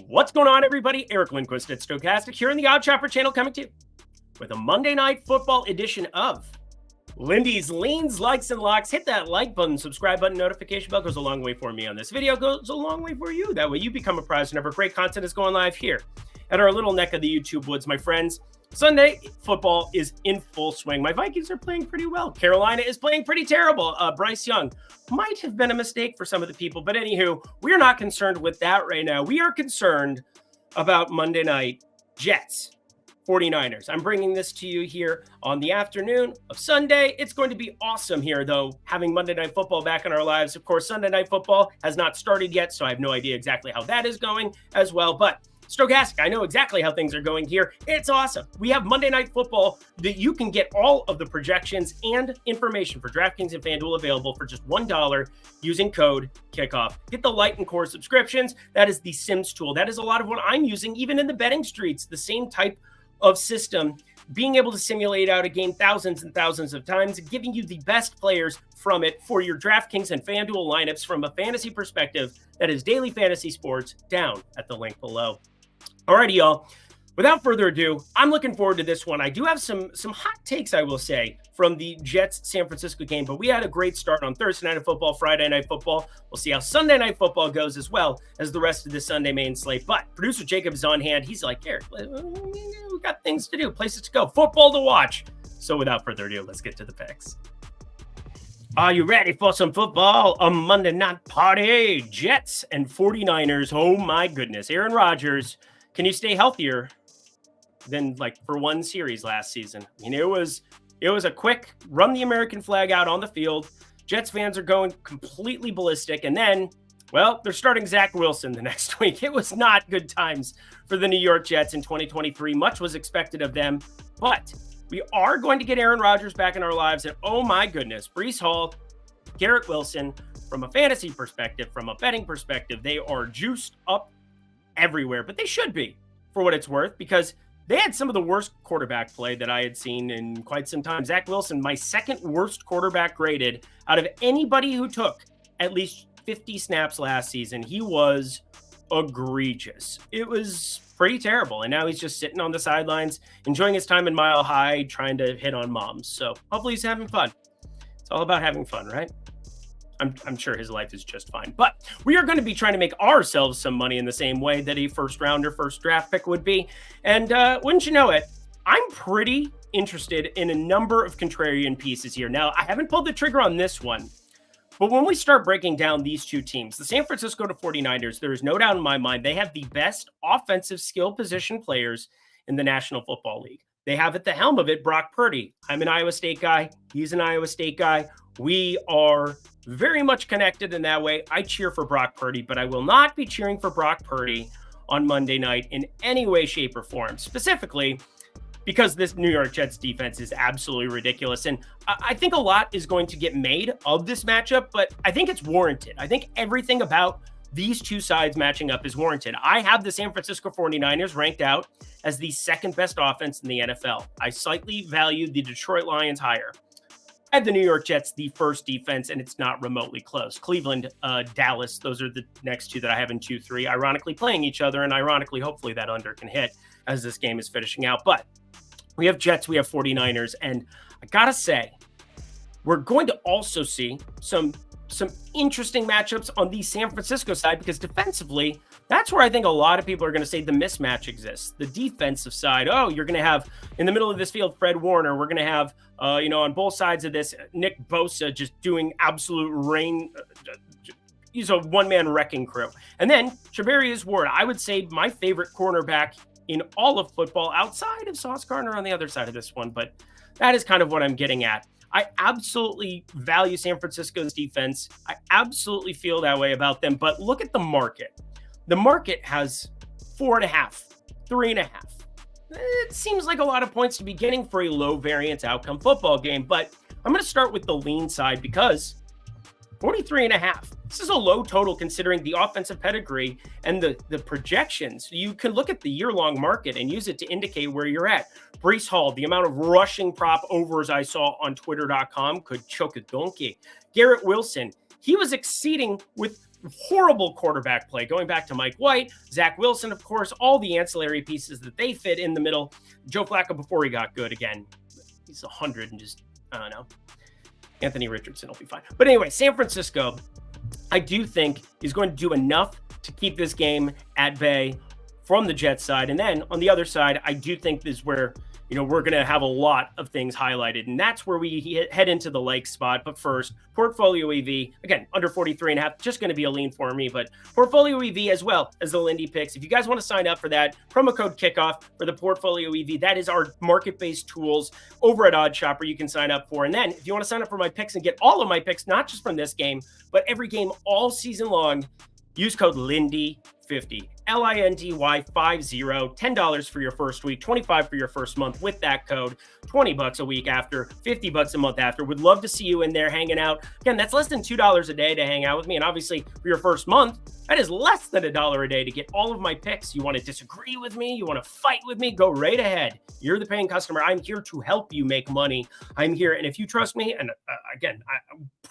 What's going on, everybody? Eric Lindquist at Stochastic here on the OddsShopper channel, coming to you with a Monday Night Football edition of Lindy's Leans, Likes, and Locks. Hit that like button, subscribe button, notification bell. Goes a long way for me on this video. Goes a long way for you. That way you become a prize whenever great content is going live here at our little neck of the YouTube woods, my friends. Sunday football is in full swing. My Vikings are playing pretty well. Carolina is playing pretty terrible. Bryce Young might have been a mistake for some of the people, but anywho, we're not concerned with that right now. We are concerned about Monday night Jets-49ers. I'm bringing this to you here on the afternoon of Sunday. It's going to be awesome here, though, having Monday Night Football back in our lives. Of course, Sunday Night Football has not started yet, so I have no idea exactly how that is going as well, but Stochastic, I know exactly how things are going here. It's awesome. We have Monday Night Football that you can get all of the projections and information for DraftKings and FanDuel available for just $1 using code KICKOFF. Get the Light and Core subscriptions. That is the Sims tool. That is a lot of what I'm using, even in the betting streets, the same type of system, being able to simulate out a game thousands and thousands of times, giving you the best players from it for your DraftKings and FanDuel lineups from a fantasy perspective. That is daily fantasy sports down at the link below. Alrighty, y'all. Without further ado, I'm looking forward to this one. I do have some hot takes, I will say, from the Jets-San Francisco game, but we had a great start on Thursday Night Football, Friday Night Football. We'll see how Sunday Night Football goes as well as the rest of the Sunday main slate. But producer Jacob is on hand. He's like, Eric, we got things to do, places to go, football to watch. So without further ado, let's get to the picks. Are you ready for some football? A Monday night party. Jets and 49ers. Oh my goodness. Aaron Rodgers. Can you stay healthier than like for one series last season? I mean, it was a quick run the American flag out on the field. Jets fans are going completely ballistic. And then, well, they're starting Zach Wilson the next week. It was not good times for the New York Jets in 2023. Much was expected of them, but we are going to get Aaron Rodgers back in our lives. And oh my goodness, Breece Hall, Garrett Wilson, from a fantasy perspective, from a betting perspective, they are juiced up everywhere, but they should be for what it's worth, because they had some of the worst quarterback play that I had seen in quite some time. Zach Wilson, my second worst quarterback graded out of anybody who took at least 50 snaps last season. He was egregious. It was pretty terrible. And now he's just sitting on the sidelines, enjoying his time in Mile High, trying to hit on moms. So hopefully he's having fun. It's all about having fun, right? I'm sure his life is just fine. But we are going to be trying to make ourselves some money in the same way that a first draft pick would be. And wouldn't you know it, I'm pretty interested in a number of contrarian pieces here. Now, I haven't pulled the trigger on this one, but when we start breaking down these two teams, the San Francisco 49ers, there is no doubt in my mind, they have the best offensive skill position players in the National Football League. They have at the helm of it Brock Purdy. I'm an Iowa State guy. He's an Iowa State guy. We are very much connected in that way. I cheer for Brock Purdy, but I will not be cheering for Brock Purdy on Monday night in any way, shape, or form, specifically because this New York Jets defense is absolutely ridiculous. And I think a lot is going to get made of this matchup, but I think it's warranted. I think everything about these two sides matching up is warranted. I have the San Francisco 49ers ranked out as the second best offense in the NFL. I slightly value the Detroit Lions higher. I have the New York Jets the first defense, and it's not remotely close. Cleveland, Dallas, those are the next two that I have in 2-3, ironically playing each other, and ironically, hopefully that under can hit as this game is finishing out. But we have Jets, we have 49ers, and I gotta say, we're going to also see some interesting matchups on the San Francisco side, because defensively, that's where I think a lot of people are going to say the mismatch exists. The defensive side, you're going to have in the middle of this field, Fred Warner. We're going to have, on both sides of this, Nick Bosa just doing absolute rain. He's a one-man wrecking crew. And then Charvarius Ward, I would say my favorite cornerback in all of football outside of Sauce Gardner on the other side of this one. But that is kind of what I'm getting at. I absolutely value San Francisco's defense. I absolutely feel that way about them. But look at the market. The market has 4.5, 3.5. It seems like a lot of points to be getting for a low variance outcome football game. But I'm going to start with the lean side because 43.5. This is a low total considering the offensive pedigree and the projections. You can look at the year-long market and use it to indicate where you're at. Breece Hall, the amount of rushing prop overs I saw on Twitter.com could choke a donkey. Garrett Wilson, he was exceeding with horrible quarterback play, going back to Mike White, Zach Wilson, of course, all the ancillary pieces that they fit in the middle. Joe Flacco before he got good again. He's 100 and just, I don't know. Anthony Richardson will be fine. But anyway, San Francisco, I do think is going to do enough to keep this game at bay from the Jets side. And then on the other side, I do think is where, we're going to have a lot of things highlighted. And that's where we head into the like spot. But first, portfolio EV, again, under 43.5, just going to be a lean for me. But portfolio EV as well as the Lindy picks. If you guys want to sign up for that, promo code kickoff for the portfolio EV, that is our market-based tools over at OddsShopper you can sign up for. And then if you want to sign up for my picks and get all of my picks, not just from this game, but every game all season long, use code Lindy50, LINDY50, $10 for your first week, $25 for your first month with that code, $20 a week after, $50 a month after. Would love to see you in there hanging out. Again, that's less than $2 a day to hang out with me. And obviously for your first month, that is less than $1 a day to get all of my picks. You want to disagree with me? You want to fight with me? Go right ahead. You're the paying customer. I'm here to help you make money. I'm here. And if you trust me, and again, I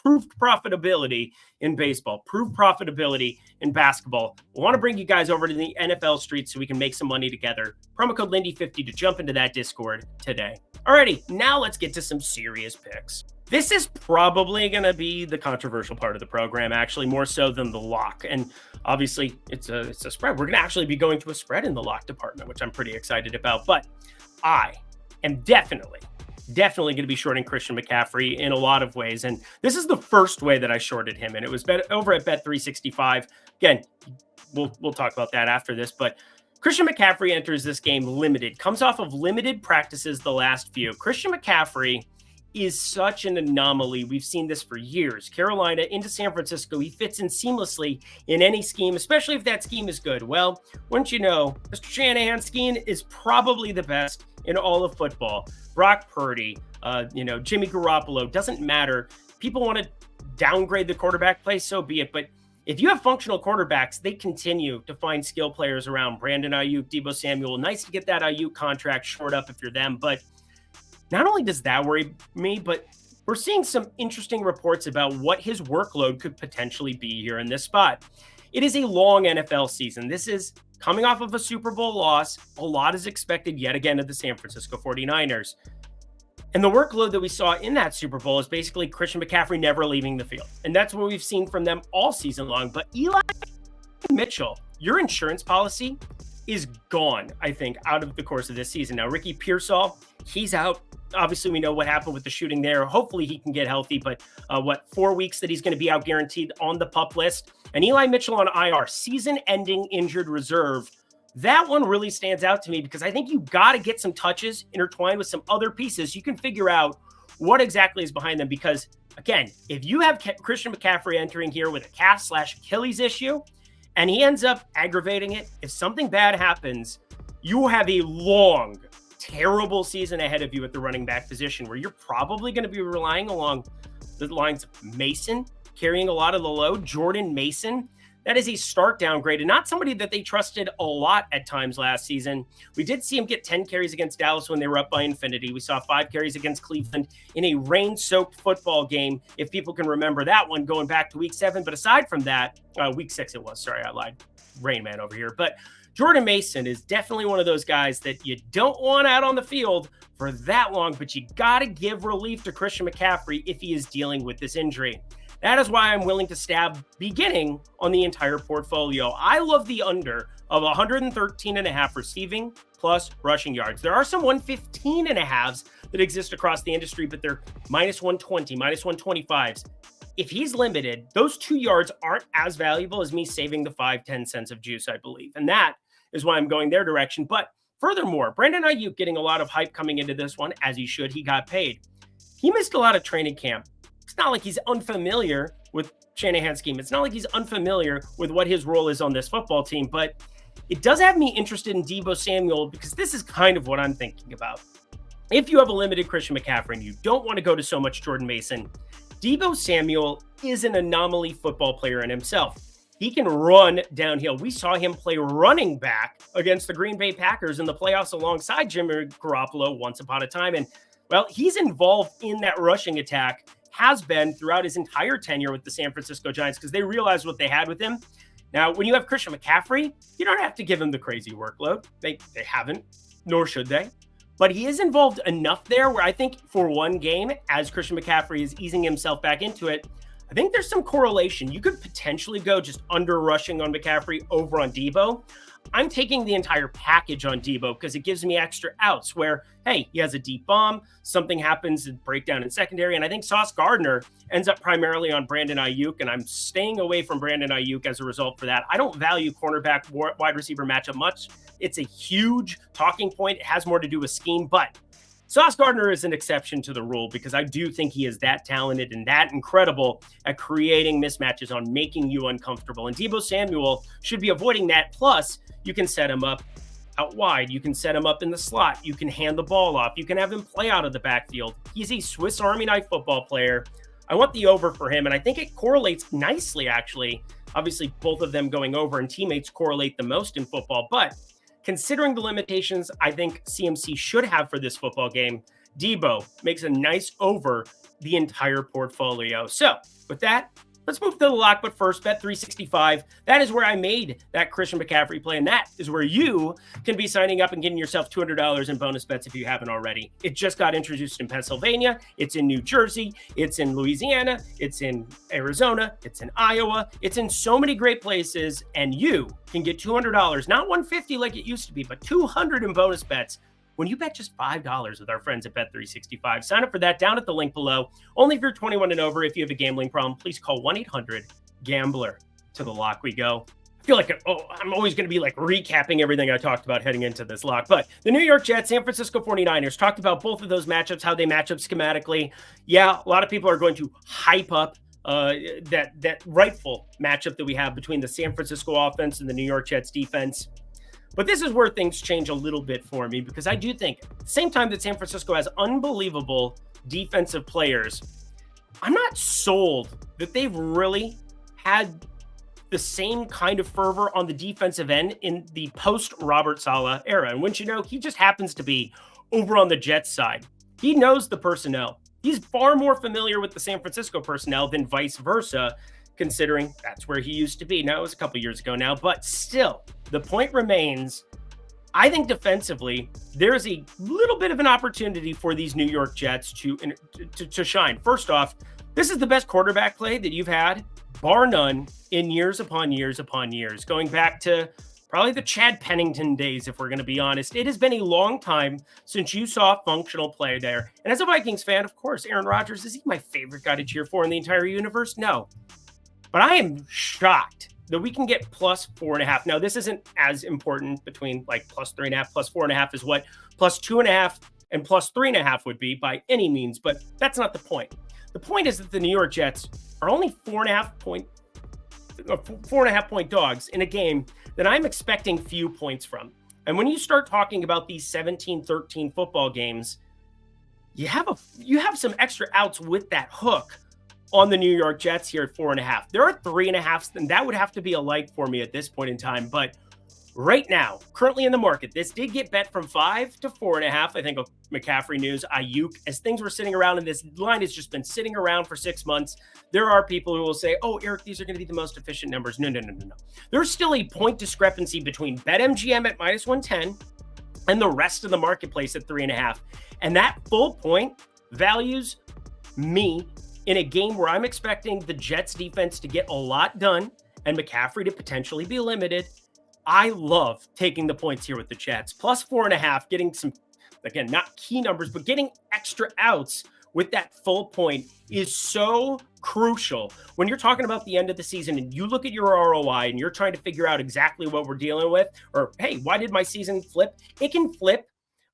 proved profitability in baseball, proved profitability in basketball. I want to bring you guys over to the NFL streets so we can make some money together. Promo code Lindy50 to jump into that Discord today. Alrighty, now let's get to some serious picks. This is probably going to be the controversial part of the program, actually, more so than the lock. And obviously, it's a spread. We're going to actually be going to a spread in the lock department, which I'm pretty excited about. But I am definitely going to be shorting Christian McCaffrey in a lot of ways. And this is the first way that I shorted him. And it was over at Bet365. Again, we'll talk about that after this. But Christian McCaffrey enters this game limited, comes off of limited practices the last few. Christian McCaffrey is such an anomaly. We've seen this for years. Carolina into San Francisco. He fits in seamlessly in any scheme, especially if that scheme is good. Well, wouldn't you know, Mr. Shanahan's scheme is probably the best in all of football. Brock Purdy, Jimmy Garoppolo, doesn't matter. People want to downgrade the quarterback play, so be it. But if you have functional quarterbacks, they continue to find skill players around. Brandon Ayuk, Deebo Samuel. Nice to get that Ayuk contract short up if you're them. But not only does that worry me, but we're seeing some interesting reports about what his workload could potentially be here in this spot. It is a long NFL season. This is coming off of a Super Bowl loss. A lot is expected yet again of the San Francisco 49ers. And the workload that we saw in that Super Bowl is basically Christian McCaffrey never leaving the field. And that's what we've seen from them all season long. But Eli Mitchell, your insurance policy is gone, I think, out of the course of this season. Now, Ricky Pearsall, he's out. Obviously, we know what happened with the shooting there. Hopefully, he can get healthy. But 4 weeks that he's going to be out guaranteed on the PUP list. And Eli Mitchell on IR, season-ending injured reserve. That one really stands out to me because I think you got to get some touches intertwined with some other pieces. You can figure out what exactly is behind them because, again, if you have Christian McCaffrey entering here with a calf/Achilles issue and he ends up aggravating it, if something bad happens, you have a long, terrible season ahead of you at the running back position where you're probably going to be relying along the lines of Mason carrying a lot of the load. Jordan Mason, that is a start downgrade and not somebody that they trusted a lot at times last season. We did see him get 10 carries against Dallas when they were up by infinity. We saw 5 carries against Cleveland in a rain-soaked football game, if people can remember that one going back to week 7. But aside from that, week 6 it was. Sorry, I lied. Rain Man over here. But Jordan Mason is definitely one of those guys that you don't want out on the field for that long, but you got to give relief to Christian McCaffrey if he is dealing with this injury. That is why I'm willing to stab beginning on the entire portfolio. I love the under of 113.5 receiving plus rushing yards. There are some 115.5s that exist across the industry, but they're minus 120, minus 125s. If he's limited, those 2 yards aren't as valuable as me saving the 5-10 cents of juice, I believe. And that is why I'm going their direction. But furthermore, Brandon Ayuk getting a lot of hype coming into this one, as he should. He got paid. He missed a lot of training camp. It's not like he's unfamiliar with Shanahan's scheme. It's not like he's unfamiliar with what his role is on this football team, but it does have me interested in Deebo Samuel because this is kind of what I'm thinking about. If you have a limited Christian McCaffrey and you don't want to go to so much Jordan Mason, Deebo Samuel is an anomaly football player in himself. He can run downhill. We saw him play running back against the Green Bay Packers in the playoffs alongside Jimmy Garoppolo once upon a time. And, well, he's involved in that rushing attack. has been throughout his entire tenure with the San Francisco Giants because they realized what they had with him. Now, when you have Christian McCaffrey, you don't have to give him the crazy workload. They haven't, nor should they. But he is involved enough there where I think for one game, as Christian McCaffrey is easing himself back into it, I think there's some correlation. You could potentially go just under rushing on McCaffrey over on Debo. I'm taking the entire package on Debo because it gives me extra outs where, hey, he has a deep bomb, something happens, a breakdown in secondary, and I think Sauce Gardner ends up primarily on Brandon Ayuk, and I'm staying away from Brandon Ayuk as a result for that. I don't value cornerback wide receiver matchup much. It's a huge talking point. It has more to do with scheme, but Sauce Gardner is an exception to the rule because I do think he is that talented and that incredible at creating mismatches on making you uncomfortable. And Deebo Samuel should be avoiding that. Plus, you can set him up out wide. You can set him up in the slot. You can hand the ball off. You can have him play out of the backfield. He's a Swiss Army knife football player. I want the over for him, and I think it correlates nicely, actually. Obviously, both of them going over, and teammates correlate the most in football, but considering the limitations I think CMC should have for this football game, Debo makes a nice over the entire portfolio. So with that, let's move to the lock, but first, Bet365. That is where I made that Christian McCaffrey play, and that is where you can be signing up and getting yourself $200 in bonus bets if you haven't already. It just got introduced in Pennsylvania. It's in New Jersey. It's in Louisiana. It's in Arizona. It's in Iowa. It's in so many great places, and you can get $200, not $150 like it used to be, but $200 in bonus bets when you bet just $5 with our friends at Bet365. Sign up for that down at the link below. Only if you're 21 and over. If you have a gambling problem, please call 1-800-GAMBLER. To the lock we go. I feel like I'm always going to be like recapping everything I talked about heading into this lock. But the New York Jets, San Francisco 49ers, talked about both of those matchups, how they match up schematically. Yeah, a lot of people are going to hype up that rightful matchup that we have between the San Francisco offense and the New York Jets defense. But this is where things change a little bit for me because I do think at the same time that San Francisco has unbelievable defensive players, I'm not sold that they've really had the same kind of fervor on the defensive end in the post-Robert Saleh era. And wouldn't you know, he just happens to be over on the Jets side. He knows the personnel. He's far more familiar with the San Francisco personnel than vice versa, considering that's where he used to be. Now, it was a couple years ago now, but still, the point remains, I think defensively, there's a little bit of an opportunity for these New York Jets to shine. First off, this is the best quarterback play that you've had, bar none, in years upon years upon years, going back to probably the Chad Pennington days, if we're going to be honest. It has been a long time since you saw functional play there. And as a Vikings fan, of course, Aaron Rodgers, is he my favorite guy to cheer for in the entire universe? No. But I am shocked that we can get plus 4.5. Now, this isn't as important between like plus 3.5, plus 4.5 is what plus 2.5 and plus 3.5 would be by any means. But that's not the point. The point is that the New York Jets are only 4.5 point dogs in a game that I'm expecting few points from. And when you start talking about these 17-13 football games, you have some extra outs with that hook on the New York Jets here at 4.5. There are 3.5s, and that would have to be a like for me at this point in time. But right now, currently in the market, this did get bet from 5 to 4.5. I think of McCaffrey news, Ayuk, as things were sitting around, and this line has just been sitting around for 6 months. There are people who will say, oh, Eric, these are going to be the most efficient numbers. No. There's still a point discrepancy between BetMGM at minus 110 and the rest of the marketplace at 3.5. And that full point values me in a game where I'm expecting the Jets defense to get a lot done and McCaffrey to potentially be limited. I love taking the points here with the Jets. Plus 4.5, getting some, again, not key numbers, but getting extra outs with that full point is so crucial. When you're talking about the end of the season and you look at your ROI and you're trying to figure out exactly what we're dealing with, or, hey, why did my season flip? It can flip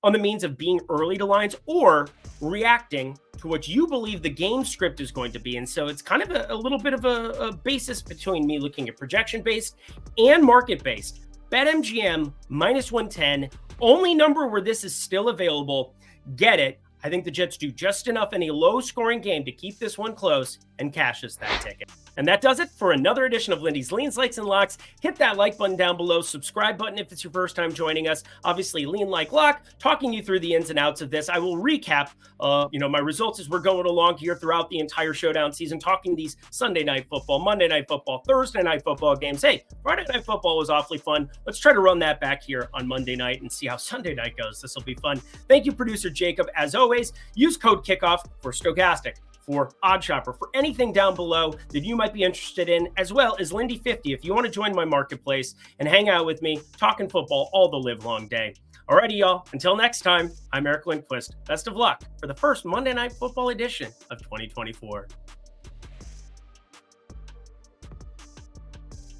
on the means of being early to lines or reacting to what you believe the game script is going to be. And so it's kind of a little bit of a basis between me looking at projection-based and market-based. BetMGM minus 110, only number where this is still available. Get it. I think the Jets do just enough in a low-scoring game to keep this one close, and cashes that ticket. And that does it for another edition of Lindy's Leans, Likes, and Locks. Hit that like button down below, subscribe button if it's your first time joining us. Obviously, Lean Like Lock, talking you through the ins and outs of this. I will recap, my results as we're going along here throughout the entire showdown season, talking these Sunday Night Football, Monday Night Football, Thursday Night Football games. Hey, Friday Night Football was awfully fun. Let's try to run that back here on Monday night and see how Sunday night goes. This will be fun. Thank you, producer Jacob. As always, use code KICKOFF for Stochastic, for OddsShopper, for anything down below that you might be interested in, as well as Lindy50 if you want to join my marketplace and hang out with me talking football all the live long day. Alrighty, y'all. Until next time, I'm Eric Lindquist. Best of luck for the first Monday Night Football edition of 2024.